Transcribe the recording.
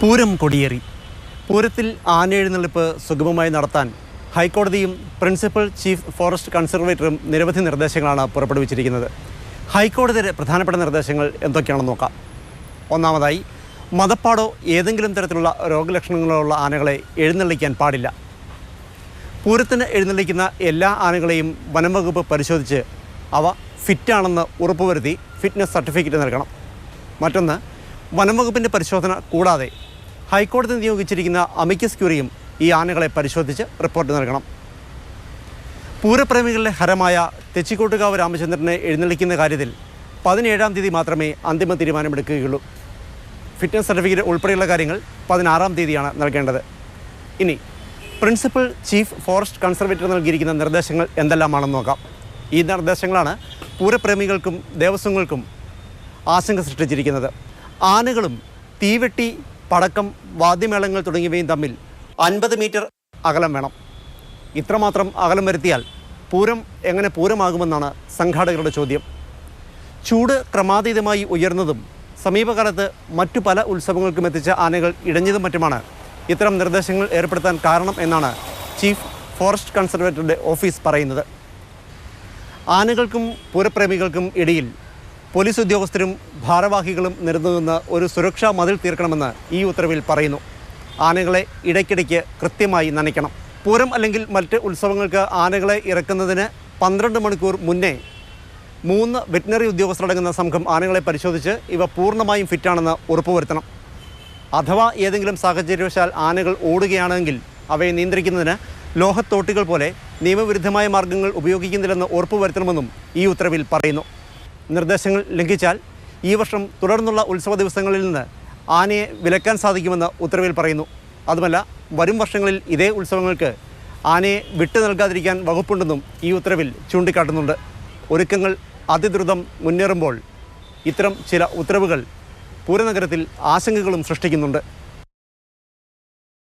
പൂരം കൊടിയേറി. പൂരത്തിൽ ആനയെഴുന്നള്ളിപ്പ് സുഗമമായി നടത്താൻ ഹൈക്കോടതിയും principal chief forest കൺസർവേറ്ററും നിരവധി നിർദ്ദേശങ്ങളാണ് പുറപ്പെടുവിച്ചിരിക്കുന്നത്. ഹൈക്കോടതിയുടെ പ്രധാനപ്പെട്ട നിർദ്ദേശങ്ങൾ എന്തൊക്കെയാണെന്ന് നോക്കാം. ഒന്നാമതായി, മദപ്പാടോ ഏതെങ്കിലും തരത്തിലുള്ള രോഗലക്ഷണങ്ങളോ ഉള്ള ആനകളെ എഴുന്നള്ളിക്കാൻ പാടില്ല. പൂരത്തിന് എഴുന്നള്ളിക്കുന്ന എല്ലാ ആനകളെയും വനംവകുപ്പ് പരിശോധിച്ച് അവ ഫിറ്റാണെന്ന് ഉറപ്പുവരുത്തി ഫിറ്റ്നസ് സർട്ടിഫിക്കറ്റ് നൽകണം. മറ്റൊന്ന്, വനംവകുപ്പിൻ്റെ പരിശോധന കൂടാതെ ഹൈക്കോടതി നിയോഗിച്ചിരിക്കുന്ന അമിക്കസ് ക്യൂറിയും ഈ ആനകളെ പരിശോധിച്ച് റിപ്പോർട്ട് നൽകണം. പൂരപ്രേമികളുടെ ഹരമായ തെച്ചിക്കോട്ടുകാവ് രാമചന്ദ്രനെ എഴുന്നള്ളിക്കുന്ന കാര്യത്തിൽ 17-ാം തീയതി മാത്രമേ അന്തിമ തീരുമാനമെടുക്കുകയുള്ളൂ. ഫിറ്റ്നസ് സർട്ടിഫിക്കറ്റ് ഉൾപ്പെടെയുള്ള കാര്യങ്ങൾ 16-ാം തീയതിയാണ് നൽകേണ്ടത്. ഇനി പ്രിൻസിപ്പൽ ചീഫ് ഫോറസ്റ്റ് കൺസർവേറ്റർ നൽകിയിരിക്കുന്ന നിർദ്ദേശങ്ങൾ എന്തെല്ലാമാണെന്ന് നോക്കാം. ഈ നിർദ്ദേശങ്ങളാണ് പൂരപ്രേമികൾക്കും ദേവസ്വങ്ങൾക്കും ആശങ്ക സൃഷ്ടിച്ചിരിക്കുന്നത്. ആനകളും തീവെട്ടി, പടക്കം, വാദ്യമേളങ്ങൾ തുടങ്ങിയവയും തമ്മിൽ 50 മീറ്റർ അകലം വേണം. ഇത്രമാത്രം അകലം വരുത്തിയാൽ പൂരം എങ്ങനെ പൂരമാകുമെന്നാണ് സംഘാടകരുടെ ചോദ്യം. ചൂട് ക്രമാതീതമായി ഉയർന്നതും സമീപകാലത്ത് മറ്റു പല ഉത്സവങ്ങൾക്കും എത്തിച്ച ആനകൾ ഇടഞ്ഞതും മറ്റുമാണ് ഇത്തരം നിർദ്ദേശങ്ങൾ ഏർപ്പെടുത്താൻ കാരണം എന്നാണ് ചീഫ് ഫോറസ്റ്റ് കൺസർവേറ്ററുടെ ഓഫീസ് പറയുന്നത്. ആനകൾക്കും പൂരപ്രേമികൾക്കും ഇടയിൽ പോലീസ് ഉദ്യോഗസ്ഥരും ഭാരവാഹികളും നിരന്നുനിന്ന് ഒരു സുരക്ഷാ മതിൽ തീർക്കണമെന്ന് ഈ ഉത്തരവിൽ പറയുന്നു. ആനകളെ ഇടയ്ക്കിടയ്ക്ക് കൃത്യമായി നനയ്ക്കണം. പൂരം അല്ലെങ്കിൽ മറ്റ് ഉത്സവങ്ങൾക്ക് ആനകളെ ഇറക്കുന്നതിന് 12 മണിക്കൂർ മുന്നേ 3 വെറ്റിനറി ഉദ്യോഗസ്ഥരടങ്ങുന്ന സംഘം ആനകളെ പരിശോധിച്ച് ഇവ പൂർണ്ണമായും ഫിറ്റാണെന്ന് ഉറപ്പുവരുത്തണം. അഥവാ ഏതെങ്കിലും സാഹചര്യവശാൽ ആനകൾ ഓടുകയാണെങ്കിൽ അവയെ നിയന്ത്രിക്കുന്നതിന് ലോഹത്തോട്ടികൾ പോലെ നിയമവിരുദ്ധമായ മാർഗ്ഗങ്ങൾ ഉപയോഗിക്കുന്നില്ലെന്ന് ഉറപ്പുവരുത്തണമെന്നും ഈ ഉത്തരവിൽ പറയുന്നു. നിർദ്ദേശങ്ങൾ ലംഘിച്ചാൽ ഈ വർഷം തുടർന്നുള്ള ഉത്സവ ദിവസങ്ങളിൽ നിന്ന് ആനയെ വിലക്കാൻ സാധിക്കുമെന്ന് ഉത്തരവിൽ പറയുന്നു. അതുമല്ല, വരും വർഷങ്ങളിൽ ഇതേ ഉത്സവങ്ങൾക്ക് ആനയെ വിട്ടു നൽകാതിരിക്കാൻ വകുപ്പുണ്ടെന്നും ഈ ഉത്തരവിൽ ചൂണ്ടിക്കാട്ടുന്നുണ്ട്. ഒരുക്കങ്ങൾ അതിദ്രുതം മുന്നേറുമ്പോൾ ഇത്തരം ചില ഉത്തരവുകൾ പൂരനഗരത്തിൽ ആശങ്കകളും സൃഷ്ടിക്കുന്നുണ്ട്.